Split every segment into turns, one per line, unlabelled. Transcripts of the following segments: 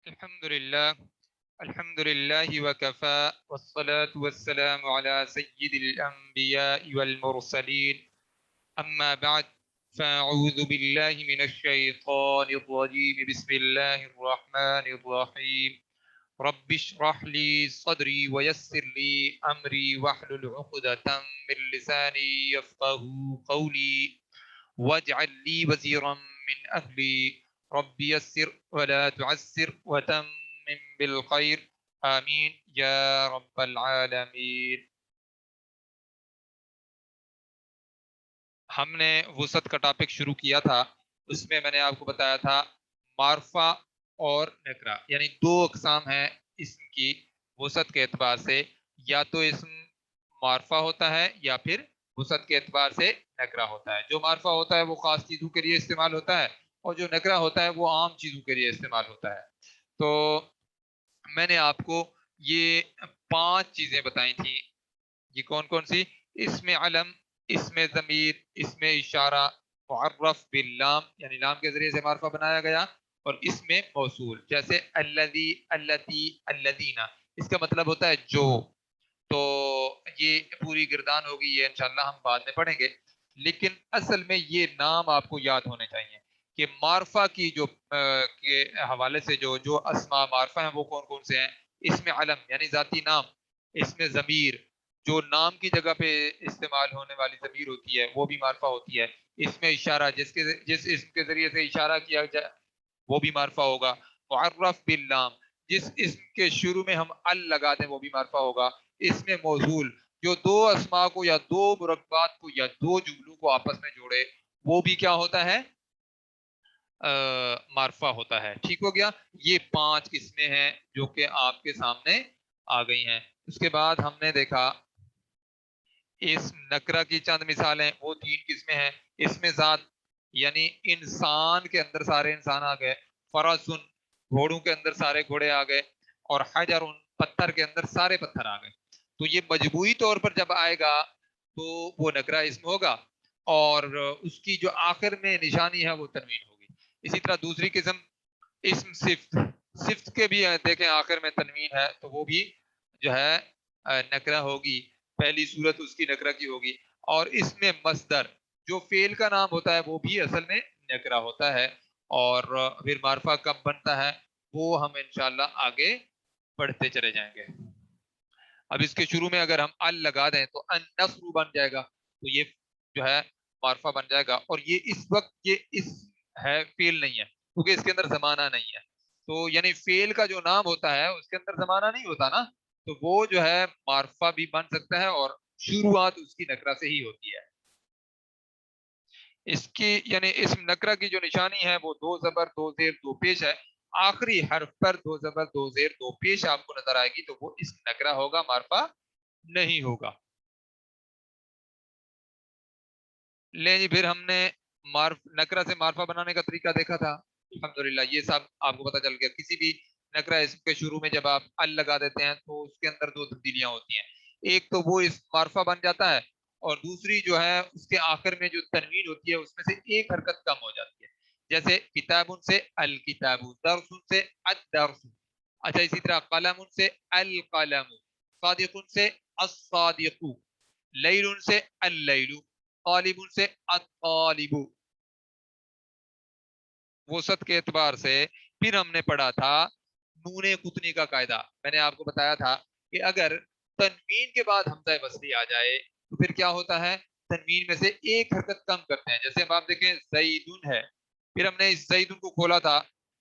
الحمد لله وكفى والصلاة والسلام على سيد الأنبياء والمرسلين أما بعد فأعوذ بالله من الشيطان الرجيم بسم الله الرحمن الرحيم رب اشرح لي صدري ويسر لي أمري واحلل عقدة من لساني يفقه قولي واجعل لي وزيرا من أهلي رب يسر ولا تعسر وتمم بالخير آمین یا رب العالمین۔ ہم نے وسعت کا ٹاپک شروع کیا تھا، اس میں نے آپ کو بتایا تھا معرفہ اور نکرہ، یعنی دو اقسام ہیں اسم کی وسعت کے اعتبار سے، یا تو اسم معرفہ ہوتا ہے یا پھر وسعت کے اعتبار سے نکرہ ہوتا ہے۔ جو معرفہ ہوتا ہے وہ خاص چیزوں کے لیے استعمال ہوتا ہے، اور جو نکرہ ہوتا ہے وہ عام چیزوں کے لیے استعمال ہوتا ہے۔ تو میں نے آپ کو یہ 5 چیزیں بتائی تھیں، یہ کون کون سی؟ اسم علم، اسم ضمیر، اسم اشارہ، معرف باللام یعنی لام کے ذریعے سے معرفہ بنایا گیا، اور اسم موصول جیسے الذی، اللتی، الذین، اس کا مطلب ہوتا ہے جو۔ تو یہ پوری گردان ہوگی، یہ انشاءاللہ ہم بعد میں پڑھیں گے، لیکن اصل میں یہ نام آپ کو یاد ہونے چاہیے کہ معرفہ کی جو کے حوالے سے جو اسماء معرفہ ہیں وہ کون کون سے ہیں۔ اسم علم یعنی ذاتی نام، اسم ضمیر جو نام کی جگہ پہ استعمال ہونے والی ضمیر ہوتی ہے وہ بھی معرفہ ہوتی ہے، اسم اشارہ جس اسم کے ذریعے سے اشارہ کیا جائے وہ بھی معرفہ ہوگا، معرف باللام جس اسم کے شروع میں ہم ال لگا دیں وہ بھی معرفہ ہوگا، اسم موصول جو دو اسماء کو یا دو مرکبات کو یا دو جملوں کو آپس میں جوڑے وہ بھی کیا ہوتا ہے؟ معرفہ ہوتا ہے۔ ٹھیک ہو گیا؟ یہ 5 قسمیں ہیں جو کہ آپ کے سامنے آ گئی ہیں۔ اس کے بعد ہم نے دیکھا اس نکرہ کی چند مثالیں، وہ 3 قسمیں ہیں۔ اسم ذات یعنی انسان کے اندر سارے انسان آ گئے، فرسن گھوڑوں کے اندر سارے گھوڑے آ گئے، اور حجر پتھر کے اندر سارے پتھر آ گئے۔ تو یہ مجموعی طور پر جب آئے گا تو وہ نکرہ اسم ہوگا، اور اس کی جو آخر میں نشانی ہے وہ تنوین ہوگی۔ اسی طرح دوسری قسم اسم صفت، صفت کے بھی دیکھیں آخر میں تنوین ہے تو وہ بھی جو ہے نکرہ ہوگی، پہلی صورت اس کی نکرہ کی ہوگی۔ اور اس میں مصدر جو فعل کا نام ہوتا ہے وہ بھی اصل میں نکرہ ہوتا ہے، اور پھر معرفہ کب بنتا ہے وہ ہم انشاءاللہ آگے پڑھتے چلے جائیں گے۔ اب اس کے شروع میں اگر ہم ال لگا دیں تو النصر بن جائے گا، تو یہ جو ہے معرفہ بن جائے گا، اور یہ اس وقت یہ اس ہے فعل نہیں ہے کیونکہ اس کے اندر زمانہ نہیں ہے۔ تو یعنی فعل کا جو نام ہوتا ہے اس کے اندر زمانہ نہیں ہوتا نا، تو وہ جو ہے معرفہ بھی بن سکتا ہے، اور شروعات اس کی نکرہ سے ہی ہوتی ہے۔ اس کی یعنی اسم نکرہ کی جو نشانی ہے وہ 2 زبر 2 زیر 2 پیش ہے، آخری حرف پر 2 زبر 2 زیر 2 پیش آپ کو نظر آئے گی تو وہ اسم نکرہ ہوگا، معرفہ نہیں ہوگا۔ لیں جی، پھر ہم نے نکرہ سے معرفہ بنانے کا طریقہ دیکھا تھا، الحمدللہ یہ سب آپ کو پتہ چل گیا۔ کسی بھی نکرہ اسم کے شروع میں جب آپ ال لگا دیتے ہیں تو اس کے اندر 2 تبدیلیاں ہوتی ہیں، ایک تو وہ اس معرفہ بن جاتا ہے، اور دوسری جو ہے اس کے آخر میں جو تنوین ہوتی ہے اس میں سے ایک حرکت کم ہو جاتی ہے، جیسے کتاب سے الکتاب، درس سے الدرس۔ اچھا، اسی طرح قلم سے القلم، صادق سے الصادق، لیل سے اللیل، طالب سے الطالب۔ وسعت کے اعتبار سے پھر ہم نے پڑھا تھا نون قطنی کا قاعدہ، میں نے آپ کو بتایا تھا کہ اگر تنوین کے بعد حمزہ وصلی آ جائے تو پھر کیا ہوتا ہے؟ تنوین میں سے ایک حرکت کم کرتے ہیں، جیسے اب آپ دیکھیں زیدن ہے، پھر ہم نے اس زیدن کو کھولا تھا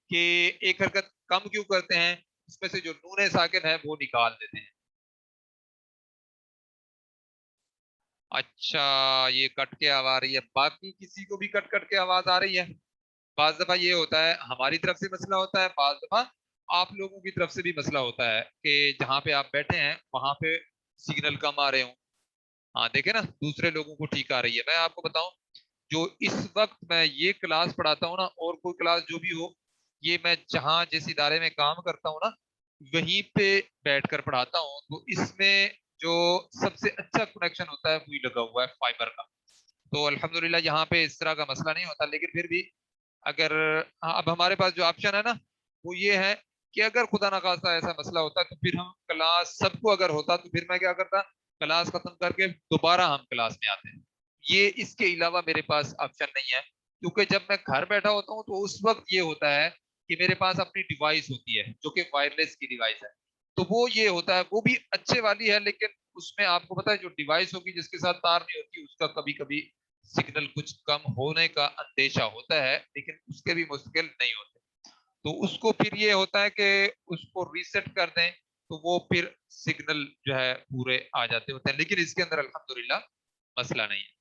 کہ ایک حرکت کم کیوں کرتے ہیں، اس میں سے جو نون ساکن ہے وہ نکال دیتے ہیں۔ اچھا، یہ کٹ کے آواز آ رہی ہے، باقی کسی کو بھی کٹ کٹ کے آواز آ رہی ہے؟ بعض دفعہ یہ ہوتا ہے ہماری طرف سے مسئلہ ہوتا ہے، بعض دفعہ آپ لوگوں کی طرف سے بھی مسئلہ ہوتا ہے کہ جہاں پہ آپ بیٹھے ہیں وہاں پہ سگنل کم آ رہے ہوں۔ ہاں دیکھیں نا، دوسرے لوگوں کو ٹھیک آ رہی ہے۔ میں آپ کو بتاؤں، جو اس وقت میں یہ کلاس پڑھاتا ہوں نا، اور کوئی کلاس جو بھی ہو، یہ میں جہاں جس ادارے میں کام کرتا ہوں نا وہیں پہ بیٹھ کر پڑھاتا ہوں، تو اس میں جو سب سے اچھا کنیکشن ہوتا ہے وہی لگا ہوا ہے فائبر کا۔ تو الحمدللہ یہاں پہ اس طرح کا مسئلہ نہیں ہوتا، لیکن پھر بھی اگر اب ہمارے پاس جو آپشن ہے نا وہ یہ ہے کہ اگر خدا نخواستہ ایسا مسئلہ ہوتا تو پھر ہم کلاس سب کو اگر ہوتا تو پھر میں کیا کرتا، کلاس ختم کر کے دوبارہ ہم کلاس میں آتے ہیں. یہ اس کے علاوہ میرے پاس آپشن نہیں ہے، کیونکہ جب میں گھر بیٹھا ہوتا ہوں تو اس وقت یہ ہوتا ہے کہ میرے پاس اپنی ڈیوائس ہوتی ہے جو کہ وائرلیس کی ڈیوائس ہے. تو وہ یہ ہوتا ہے، وہ بھی اچھے والی ہے، لیکن اس میں آپ کو پتا ہے جو ڈیوائس ہوگی جس کے ساتھ تار نہیں ہوتی اس کا کبھی کبھی سگنل کچھ کم ہونے کا اندیشہ ہوتا ہے، لیکن اس کے بھی مشکل نہیں ہوتے. تو اس کو پھر یہ ہوتا ہے کہ اس کو ریسیٹ کر دیں تو وہ پھر سگنل جو ہے پورے آ جاتے ہوتے ہیں، لیکن اس کے اندر الحمدللہ مسئلہ نہیں ہے.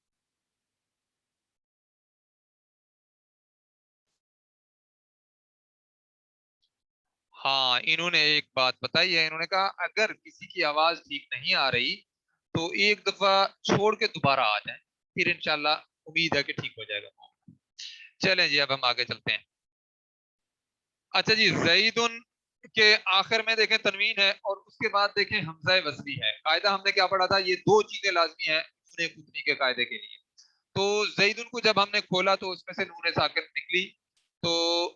ہاں انہوں نے ایک بات بتائی ہے، انہوں نے کہا اگر کسی کی آواز ٹھیک نہیں آ رہی تو ایک دفعہ چھوڑ کے دوبارہ آ جائیں، پھر انشاءاللہ امید ہے کہ ٹھیک ہو جائے گا. چلیں جی اب ہم آگے چلتے ہیں. اچھا جی، زیدن کے آخر میں دیکھیں تنوین ہے اور اس کے بعد دیکھیں حمزہ وصلی ہے. قاعدہ ہم نے کیا پڑھا تھا، یہ دو چیزیں لازمی ہیں نون قطنی کے قاعدے کے لیے. تو زیدن کو جب ہم نے کھولا تو اس میں سے نون ساکن نکلی، تو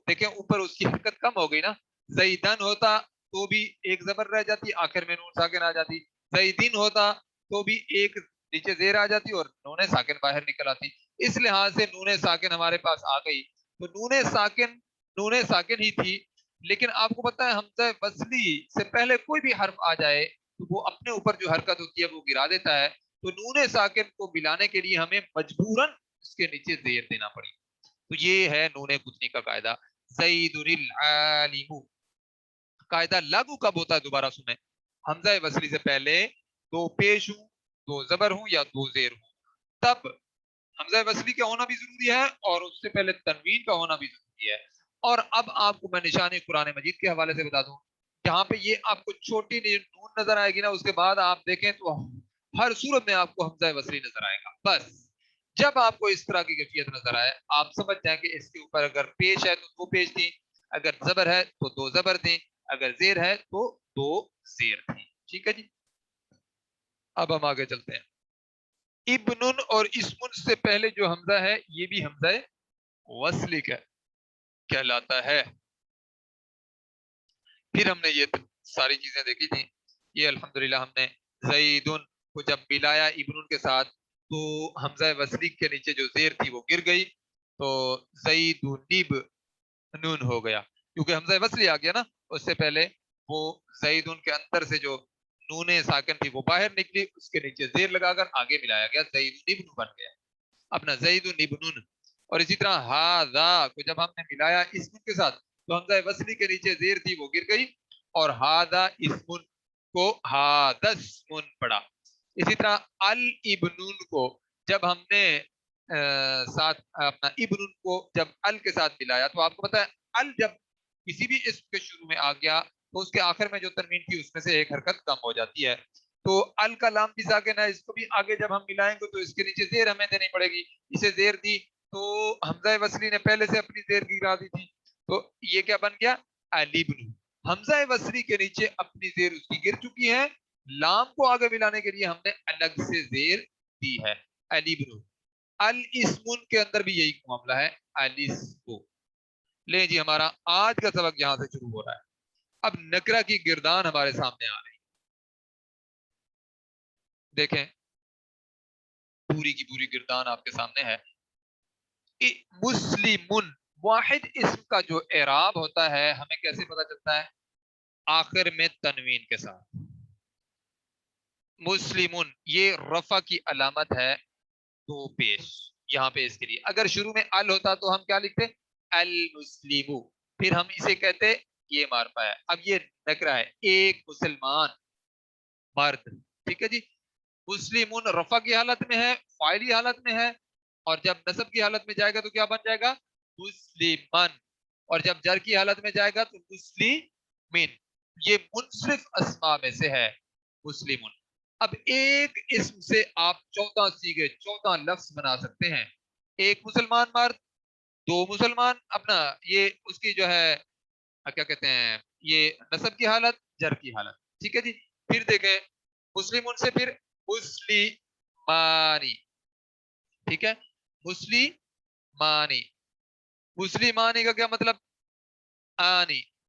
دیکھیں اوپر اس کی حرکت کم ہو گئی نا. زیدن ہوتا تو بھی ایک زبر رہ جاتی، آخر میں نون ساکن آ جاتی. زیدن ہوتا تو بھی ایک نیچے زیر آ جاتی اور نون ساکن باہر نکل آتی. اس لحاظ سے نون ساکن ہمارے پاس آ گئی. تو نون ساکن ہی تھی، لیکن آپ کو پتا ہے حمزہ وصلی سے پہلے کوئی بھی حرف آ جائے تو وہ اپنے اوپر جو حرکت ہوتی ہے وہ گرا دیتا ہے. تو نون ساکن کو ملانے کے لیے ہمیں مجبوراً اس کے نیچے زیر دینا پڑی. تو یہ ہے نون قطنی کا قاعدہ. زید العالم. قاعدہ لاگو کب ہوتا ہے دوبارہ سنیں. حمزہ وصلی سے پہلے دو پیش ہوں، دو زبر ہوں یا دو زیر ہوں، تب حمزہ وصلی کا ہونا بھی ضروری ہے اور اس سے پہلے تنوین کا ہونا بھی ضروری ہے. اور اب آپ کو میں نشانی قرآن مجید کے حوالے سے بتا دوں، جہاں پہ یہ آپ کو چھوٹی نون نظر آئے گی نا، اس کے بعد آپ دیکھیں تو ہر صورت میں آپ کو حمزہ وصلی نظر آئے گا. بس جب آپ کو اس طرح کی کیفیت نظر آئے آپ سمجھ جائیں کہ اس کے اوپر اگر پیش ہے تو دو پیش تھی، اگر زبر ہے تو دو زبر تھی، اگر زیر ہے تو دو زیر تھی. ٹھیک ہے جی، اب ہم آگے چلتے ہیں. ابن اور اسمن سے پہلے جو حمزہ ہے یہ بھی حمزہ وصلی کا کہلاتا ہے. پھر ہم نے یہ ساری چیزیں دیکھی تھی. یہ الحمدللہ ہم نے زیدن کو جب ملایا ابن کے ساتھ تو حمزہ وصلی کے نیچے جو زیر تھی وہ گر گئی، تو زیدن نون ہو گیا کیونکہ حمزہ وصلی آ گیا نا. اس سے پہلے وہ زیدن کے اندر سے جو نون ساکن تھی وہ باہر نکلی، اس کے نیچے زیر لگا کر آگے ملایا گیا، زیدن ابن بن گیا اپنا زیدن ابن. اور اسی طرح ہاذا کو جب ہم نے ملایا اسم کے ساتھ تو حمزہ وصلی کے نیچے زیر تھی وہ گر گئی اور ہاذا اسم کو ہادسمن پڑا. اسی طرح الابنون کو جب ہم نے ساتھ اپنا ابن کو جب ال کے ساتھ ملایا تو آپ کو پتا ہے ال جب کسی بھی اسم کے شروع میں آ گیا تو اس کے آخر میں جو تنوین تھی اس میں سے ایک حرکت کم ہو جاتی ہے. تو ال کا لام بھی ساکن ہے، اس کو بھی آگے جب ہم ملائیں گے تو اس کے نیچے زیر ہمیں دینی پڑے گی. اسے زیر دی تو حمزہ وصلی نے پہلے سے اپنی زیر گرا دی تھی، تو یہ کیا بن گیا الابن. حمزہ وصلی کے نیچے اپنی زیر اس کی گر چکی ہے، لام کو آگے ملانے کے لیے ہم نے الگ سے زیر دی ہے الابن. الاسمن کے اندر بھی یہی معاملہ ہے الاسم. لیں جی ہمارا آج کا سبق یہاں سے شروع ہو رہا ہے. اب نکرہ کی گردان ہمارے سامنے آ رہی. دیکھیں پوری کی پوری گردان آپ کے سامنے ہے. مسلمن واحد اسم کا جو اعراب ہوتا ہے ہمیں کیسے پتا چلتا ہے؟ آخر میں تنوین کے ساتھ. مسلمن یہ رفع کی علامت ہے دو پیش یہاں پہ اس کے لیے. اگر شروع میں ال ہوتا تو ہم کیا لکھتے المسلم، پھر ہم اسے کہتے یہ معرفہ ہے. اب یہ نکرہ ہے ایک مسلمان مرد. ٹھیک ہے جی، مسلمون رفع کی حالت میں ہے، فاعلی حالت میں ہے، اور جب نصب کی حالت میں جائے گا تو کیا بن جائے گا مسلمن، اور جب جر کی حالت میں جائے گا تو مسلمین. یہ منصرف اسماء میں سے ہے مسلمون. اب ایک اسم سے آپ 14 سیغے 14 لفظ بنا سکتے ہیں. ایک مسلمان مرد، دو مسلمان اپنا یہ اس کی جو ہے کیا کہتے ہیں یہ نصب کی حالت جر کی حالت. ٹھیک ہے جی، پھر دیکھیں مسلمون سے پھر مسلمانی. ٹھیک ہے مسلمانی. مسلمانی کا کیا مطلب آنی.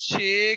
6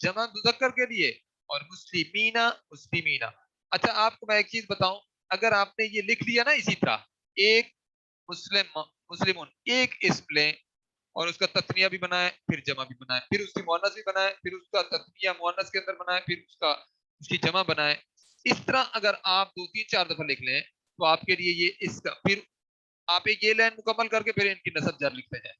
جمع مذکر کے لیے، اور مسلمینا مسلمینا۔ اچھا آپ کو میں ایک چیز بتاؤں، اگر آپ نے یہ لکھ لیا نا اسی طرح، ایک مسلم مسلمون ایک اسم لیں اور اس کا تثنیہ بھی بنائے، پھر جمع بھی بنائے، پھر اس کی مؤنث بھی بنائے، پھر اس کا تثنیہ مؤنث کے اندر بنائے، پھر اس کی جمع بنائے، اس طرح اگر آپ 2 3 4 دفعہ لکھ لیں تو آپ کے لیے یہ اس کا پھر آپ یہ لائن مکمل کر کے پھر ان کی نسب جر لکھتے جائیں۔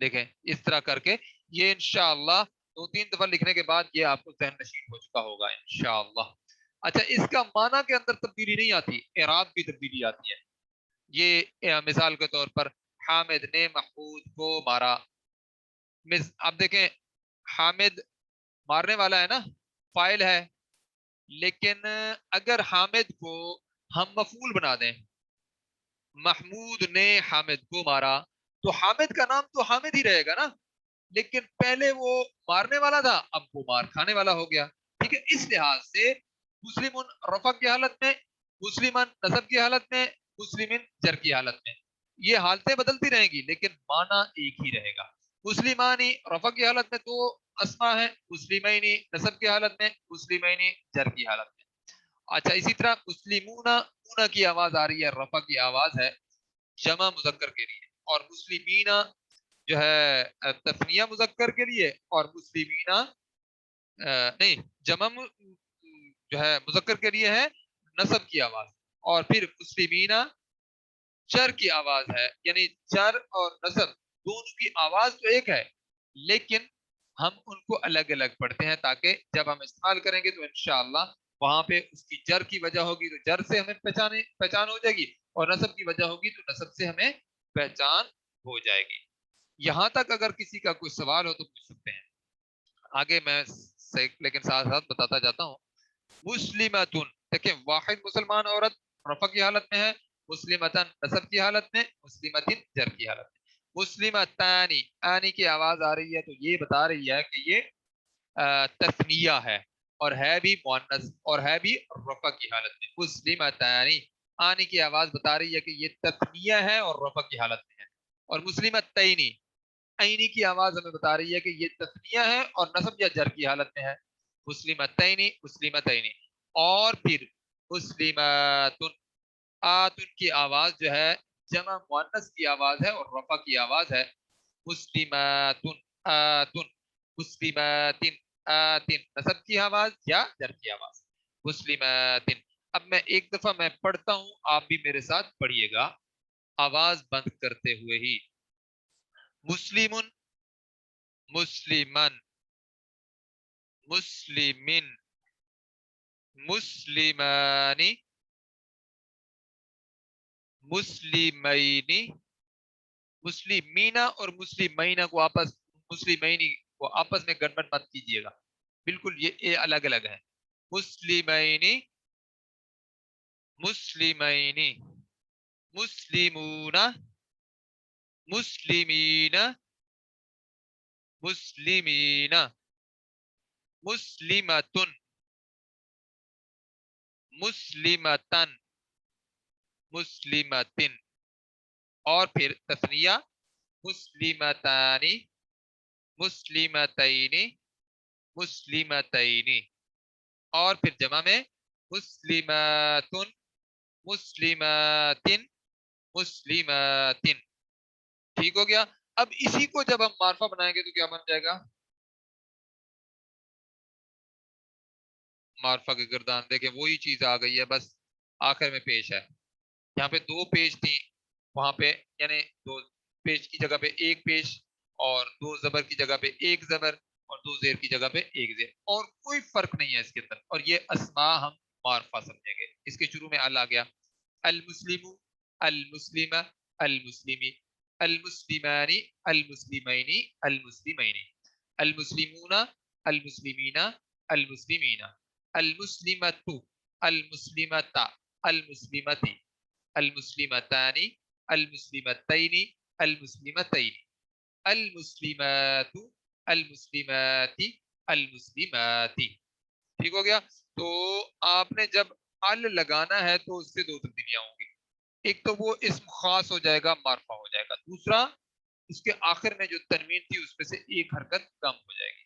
دیکھیں اس طرح کر کے یہ انشاءاللہ 2 3 دفعہ لکھنے کے بعد یہ آپ کو ذہن نشین ہو چکا ہوگا انشاءاللہ۔ اچھا اس کا معنی کے اندر تبدیلی نہیں آتی، اعراب کی تبدیلی آتی ہے۔ یہ مثال کے طور پر حامد نے محمود کو مارا، اب دیکھیں حامد مارنے والا ہے نا، فاعل ہے، لیکن اگر حامد کو ہم مفعول بنا دیں، محمود نے حامد کو مارا، تو حامد کا نام تو حامد ہی رہے گا نا، لیکن پہلے وہ مارنے والا تھا، اب وہ مار کھانے والا ہو گیا۔ ٹھیک ہے، اس لحاظ سے مسلمن رفع کی حالت میں، مسلمان نصب کی حالت میں، مسلمن جر کی حالت میں، یہ حالتیں بدلتی رہیں گی لیکن معنی ایک ہی رہے گا۔ مسلمانی رفع کی حالت میں تو اسما ہے، مسلمینی نصب کی حالت میں، مسلمینی جر کی حالت میں۔ اچھا اسی طرح مسلمون اون کی آواز آ رہی ہے، رفع کی آواز ہے جمع مذکر کے لیے، اور مسلمین جو ہے تثنیہ مذکر کے لیے، اور مسلمینا نہیں جمع جو ہے مذکر کے لیے ہے نصب کی آواز، اور پھر مسلمینا چر کی آواز ہے، یعنی چر اور نصب دونوں کی آواز تو ایک ہے لیکن ہم ان کو الگ الگ پڑھتے ہیں تاکہ جب ہم استعمال کریں گے تو انشاءاللہ وہاں پہ اس کی جر کی وجہ ہوگی تو جر سے ہمیں پہچان ہو جائے گی، اور نصب کی وجہ ہوگی تو نصب سے ہمیں پہچان ہو جائے گی۔ یہاں تک اگر کسی کا کوئی سوال ہو تو پوچھ سکتے ہیں، آگے میں لیکن ساتھ ساتھ بتاتا جاتا ہوں۔ مسلمتن، دیکھیں واحد مسلمان عورت رفع کی حالت میں ہے، مسلمتن نصب کی حالت میں، مسلمتن جر کی حالت میں۔ مسلمتانی، آنی کی آواز آ رہی ہے تو یہ بتا رہی ہے کہ یہ تثنیہ ہے، اور ہے بھی مؤنث، اور ہے بھی رفع کی حالت میں۔ مسلمتانی، آنی کی آواز بتا رہی ہے کہ یہ تثنیہ ہے اور رفع کی حالت میں ہے، اور مسلمتینی، عینی کی آواز ہمیں بتا رہی ہے کہ یہ تثنیہ ہے اور نصب یا جر کی حالت میں ہے۔ مسلمتینی مسلمتینی، اور پھر مسلماتن، آتن کی آواز جو ہے جمع مؤنث کی آواز ہے اور رفع کی آواز ہے۔ مسلماتن آتن، مسلماتن آتن، نصب کی آواز یا جر کی آواز، مسلماتن۔ اب میں ایک دفعہ میں پڑھتا ہوں، آپ بھی میرے ساتھ پڑھیے گا آواز بند کرتے ہوئے ہی۔ مسلمن، مسلمن، مسلمن، مسلمانی، مسلمینی، مسلمینا اور مسلمینا کو مسلمینی کو آپس میں گڑبڑ مت کیجیے گا، بالکل یہ الگ الگ ہے۔ مسلمینی، مسلمینی، مسلمون، مسلمین، مسلمین، مسلمتن، مسلمتن، مسلمتن، اور پھر تثنیہ مسلمتانی، مسلمتینی، مسلمتینی، اور پھر جمع میں مسلماتن، مسلماتن، مسلماتن۔ ٹھیک ہو گیا؟ اب اسی کو جب ہم معرفہ بنائیں گے تو کیا بن جائے گا؟ معرفہ کے گردان دیکھیں وہی چیز آ گئی ہے، بس آخر میں پیش ہے۔ یہاں پہ 2 پیش تھی، وہاں پہ یعنی 2 پیش کی جگہ پہ 1 پیش، اور 2 زبر کی جگہ پہ 1 زبر، اور 2 زیر کی جگہ پہ 1 زیر، اور کوئی فرق نہیں ہے اس کے اندر، اور یہ اسماء ہم معرفہ سمجھیں گے۔ اس کے شروع میں ال آ گیا، المسلم، المسلمہ، المسلمی، المسلمانی، المسلمینی، المسلمینی، المسلمون، المسلمین، المسلمین، المسلمۃ، المسلمۃ، المسلمتی، المسلمتانی، المسلمتین، المسلمتین، المسلمات، المسلمات، المسلماتی۔ ٹھیک ہو گیا؟ تو آپ نے جب ال لگانا ہے تو اس سے 2 تبدیلیاں ہوں گی، ایک تو وہ اسم خاص ہو جائے گا، معرفہ ہو جائے گا، دوسرا اس کے آخر میں جو تنوین تھی اس میں سے ایک حرکت کم ہو جائے گی۔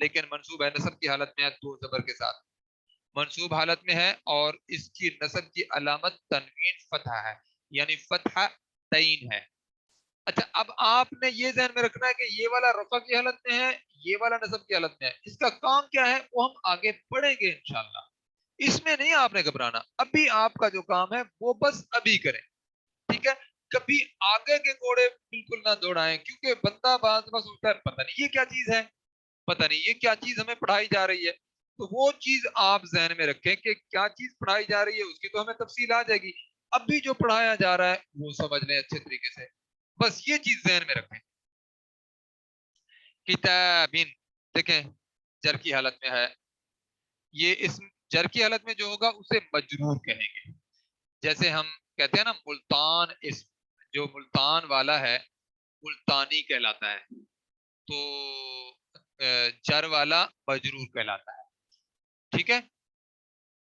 لیکن منصوب ہے نصب کی حالت میں ہے دو زبر کے ساتھ، منصوب حالت میں ہے اور اس کی نصب کی علامت تنوین فتحہ ہے، یعنی فتحہ تعین ہے۔ اچھا اب آپ نے یہ ذہن میں رکھنا ہے کہ یہ والا رفع کی حالت میں ہے، یہ والا نصب کی حالت میں ہے، اس کا کام کیا ہے وہ ہم آگے پڑھیں گے انشاءاللہ، اس میں نہیں آپ نے گھبرانا، ابھی آپ کا جو کام ہے وہ بس ابھی کریں، ٹھیک ہے؟ کبھی آگے کے گھوڑے بالکل نہ دوڑائیں، کیونکہ بندہ بعض بس سوچتا ہے پتہ نہیں یہ کیا چیز ہے، پتہ نہیں یہ کیا چیز ہمیں پڑھائی جا رہی ہے، تو وہ چیز آپ ذہن میں رکھیں کہ کیا چیز پڑھائی جا رہی ہے اس کی تو ہمیں تفصیل آ جائے گی، اب بھی جو پڑھایا جا رہا ہے وہ سمجھ لیں اچھے طریقے سے، بس یہ چیز ذہن میں رکھیں۔ کتابین، دیکھیں جر کی حالت میں ہے، یہ اسم جر کی حالت میں جو ہوگا اسے مجرور کہیں گے، جیسے ہم کہتے ہیں نا ملتان، اسم جو ملتان والا ہے ملتانی کہلاتا ہے، تو جر والا مجرور کہلاتا ہے، ٹھیک ہے؟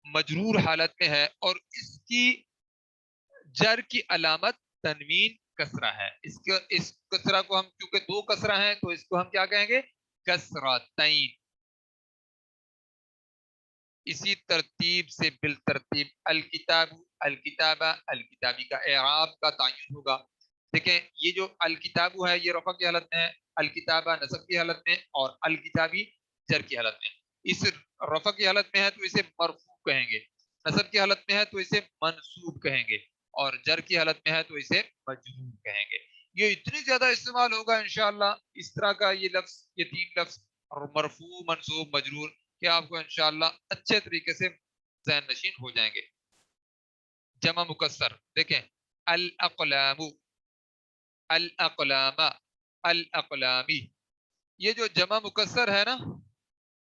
مجرور حالت میں ہے اور اس کی جر کی علامت تنوین کسرہ ہے، اس کسرہ کو ہم کیونکہ دو کسرہ ہیں تو اس کو ہم کیا کہیں گے؟ کسرتین۔ اسی ترتیب سے بالترتیب الکتاب، الکتابہ، الکتابی کا اعراب کا تعین ہوگا۔ دیکھیں یہ جو الکتاب ہے یہ رفع کی حالت میں ہے، الکتابہ نصب کی حالت میں اور الکتابی جر کی حالت میں، اس رفع کی حالت میں ہے تو اسے مرفوع کہیں گے، نصب کی حالت میں ہے تو اسے منصوب کہیں گے اور جر کی حالت میں ہے تو اسے مجرور کہیں گے۔ یہ اتنی زیادہ استعمال ہوگا انشاءاللہ اس طرح کا یہ لفظ، یہ تین لفظ مرفوع منصوب مجرور، کہ آپ کو انشاءاللہ اچھے طریقے سے ذہن نشین ہو جائیں گے۔ جمع مکسر دیکھیں الاقلام، الاقلام، الاقلامی، یہ جو جمع مکسر ہے نا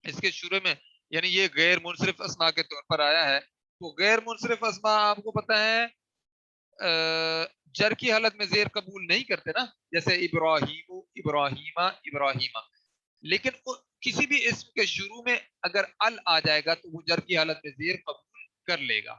اس کے شروع میں یعنی یہ غیر منصرف اسماء کے طور پر آیا ہے، تو غیر منصرف اسماء آپ کو پتہ ہے جر کی حالت میں زیر قبول نہیں کرتے نا، جیسے ابراہیم، ابراہیمہ، ابراہیمہ، لیکن کسی بھی اسم کے شروع میں اگر ال آ جائے گا تو وہ جر کی حالت میں زیر قبول کر لے گا۔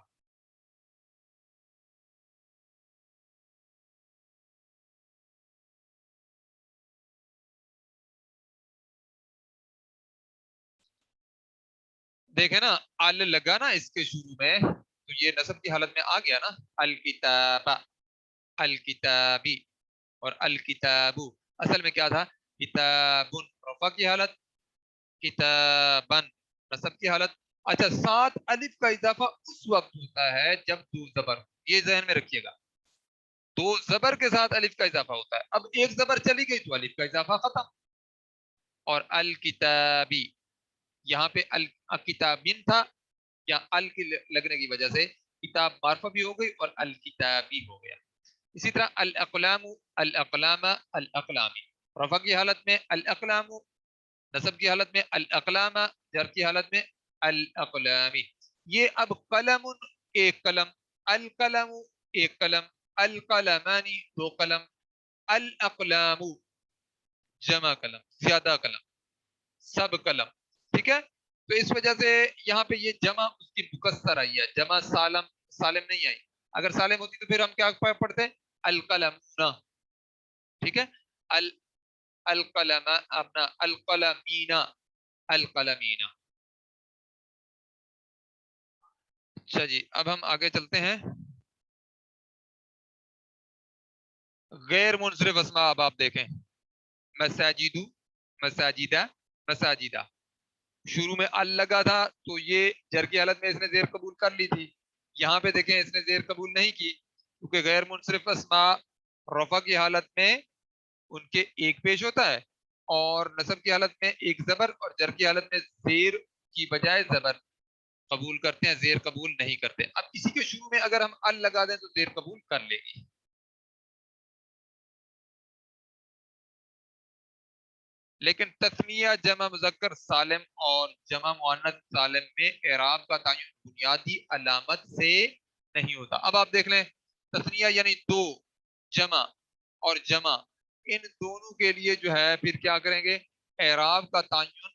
دیکھیں نا ال لگا نا اس کے شروع میں تو یہ نصب کی حالت میں آ گیا نا، الکتاب، الکتابی اور الکتاب، اصل میں کیا تھا؟ کتاب رفع کی حالت، کتابن نصب کی حالت۔ اچھا ساتھ الف کا اضافہ اس وقت ہوتا ہے جب دو زبر، یہ ذہن میں رکھیے گا، دو زبر کے ساتھ الف کا اضافہ ہوتا ہے، اب ایک زبر چلی گئی تو الف کا اضافہ ختم۔ اور الکتابی یہاں پہ الکتابین تھا، یا ال کی لگنے کی وجہ سے کتاب معرفہ بھی ہو گئی اور الکتابی ہو گیا۔ اسی طرح الاقلام، الاقلام، الاقلامی، رفع کی حالت میں الاقلام، نصب کی حالت میں الاقلام، جر کی حالت میں الاقلامی۔ یہ اب قلم ایک قلم، القلم ایک قلم، القلمانی دو قلم، الاقلام جمع قلم، زیادہ قلم، سب قلم، ٹھیک ہے؟ تو اس وجہ سے یہاں پہ یہ جمع اس کی مکسر آئی ہے، جمع سالم، سالم نہیں آئی، اگر سالم ہوتی تو پھر ہم کیا پڑھتے؟ القلم، ٹھیک ہے؟ القلم اپنا القلمین، القلمین۔ اچھا جی اب ہم آگے چلتے ہیں، غیر منصرف اسماء اب آپ دیکھیں، مساجد، مساجدہ، مساجدہ، شروع میں ال لگا تھا تو یہ جر کی حالت میں اس نے زیر قبول کر لی تھی، یہاں پہ دیکھیں اس نے زیر قبول نہیں کی کیونکہ غیر منصرف اسماء رفع کی حالت میں ان کے ایک پیش ہوتا ہے اور نصب کی حالت میں ایک زبر اور جر کی حالت میں زیر کی بجائے زبر قبول کرتے ہیں، زیر قبول نہیں کرتے۔ اب اسی کے شروع میں اگر ہم ال لگا دیں تو زیر قبول کر لے گی۔ لیکن تسمیہ جمع مذکر سالم اور جمع مؤنث سالم میں اعراب کا تعین بنیادی علامت سے نہیں ہوتا۔ اب آپ دیکھ لیں تسمیہ یعنی دو، جمع اور جمع، ان دونوں کے لیے جو ہے پھر کیا کریں گے؟ اعراب کا تعین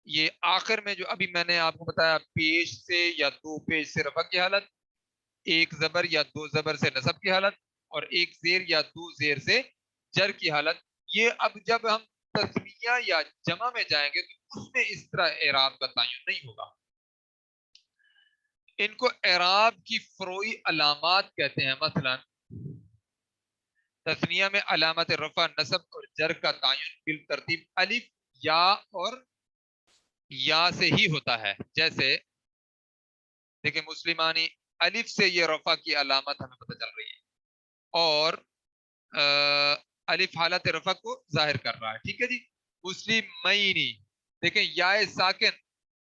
یہ آخر میں جو ابھی میں نے آپ کو بتایا، پیش سے یا دو پیش سے رفع کی حالت، ایک زبر یا دو زبر سے نصب کی حالت اور ایک زیر یا دو زیر سے جر کی حالت، یہ اب جب ہم تسمیہ یا جمع میں جائیں گے تو اس میں اس طرح اعراب کا تعین نہیں ہوگا. ان کو اعراب کی فروعی علامات کہتے ہیں. مثلا تثنیہ میں علامت رفع نصب اور جر کا تعین بالترتیب الف یا اور یا سے ہی ہوتا ہے. جیسے دیکھیں مسلمانی الف سے یہ رفع کی علامت ہمیں پتہ چل رہی ہے اور الف حالت رفع کو ظاہر کر رہا ہے. ٹھیک ہے جی. مسلمینی دیکھیں یا ساکن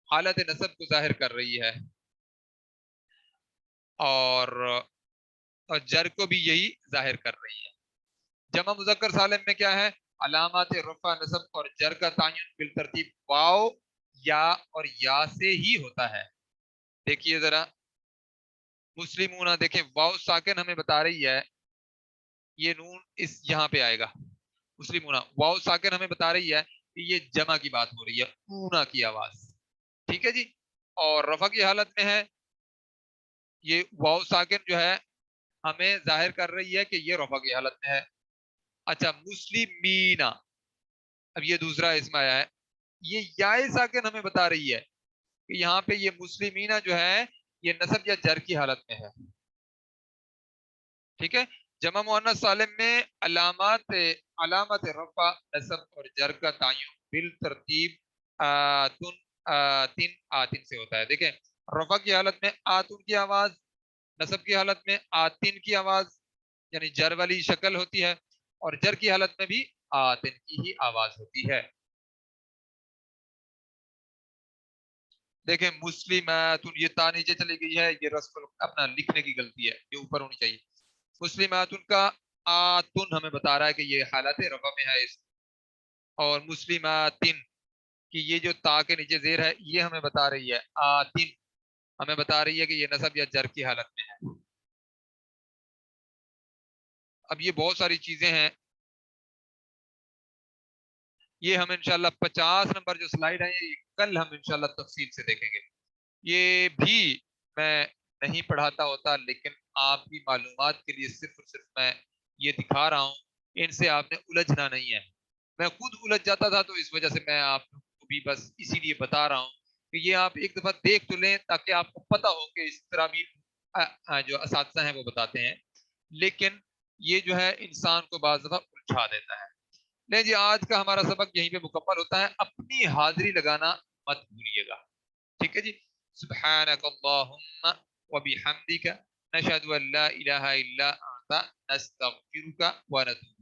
حالت نصب کو ظاہر کر رہی ہے اور جر کو بھی یہی ظاہر کر رہی ہے. جمع مذکر سالم میں کیا ہے؟ علامات رفع نصب اور جر کا تعین بالترتیب واو یا اور یا سے ہی ہوتا ہے. دیکھیے ذرا مسلمون دیکھیں واو ساکن ہمیں بتا رہی ہے یہ نون اس یہاں پہ آئے گا. مسلمون واو ساکن ہمیں بتا رہی ہے کہ یہ جمع کی بات ہو رہی ہے اونا کی آواز. ٹھیک ہے جی. اور رفع کی حالت میں ہے یہ واو ساکن جو ہے ہمیں ظاہر کر رہی ہے کہ یہ رفع کی حالت میں ہے. اچھا مسلمینا اب یہ دوسرا اسم آیا ہے یہ یا ساکن ہمیں بتا رہی ہے کہ یہاں پہ یہ مسلمینا جو ہے یہ نصب یا جر کی حالت میں ہے. ٹھیک ہے. جمع مؤنث سالم میں علامت رفع نصب اور جر کا تعین بالترتیب تن آتن سے ہوتا ہے. دیکھیں رفع کی حالت میں آتن کی آواز، نصب کی حالت میں آتن کی آواز یعنی جر والی شکل ہوتی ہے اور جر کی حالت میں بھی آتن کی ہی آواز ہوتی ہے. دیکھیں مسلمات یہ تا نیچے چلی گئی ہے یہ رسم اپنا لکھنے کی غلطی ہے یہ اوپر ہونی چاہیے. مسلمات کا آتن ہمیں بتا رہا ہے کہ یہ حالت رفع میں ہے اور مسلماتن کہ یہ جو تا کے نیچے زیر ہے یہ ہمیں بتا رہی ہے آتن ہمیں بتا رہی ہے کہ یہ نصب یا جر کی حالت میں ہے. اب یہ بہت ساری چیزیں ہیں یہ ہم انشاءاللہ 50 نمبر جو سلائیڈ ہیں یہ کل ہم انشاءاللہ تفصیل سے دیکھیں گے. یہ بھی میں نہیں پڑھاتا ہوتا لیکن آپ کی معلومات کے لیے صرف اور صرف میں یہ دکھا رہا ہوں. ان سے آپ نے الجھنا نہیں ہے. میں خود الجھ جاتا تھا تو اس وجہ سے میں آپ کو بھی بس اسی لیے بتا رہا ہوں کہ یہ آپ ایک دفعہ دیکھ تو لیں تاکہ آپ کو پتہ ہو کہ اس طرح بھی جو اساتذہ ہیں وہ بتاتے ہیں لیکن یہ جو ہے انسان کو بعض دفعہ الجھا دیتا ہے. نہیں جی آج کا ہمارا سبق یہیں پہ مکمل ہوتا ہے. اپنی حاضری لگانا مت بھولیے گا. ٹھیک ہے جی. سبحانک اللہم وبحمدک نشہد ان لا الہ الا انت نستغفرک ونتوب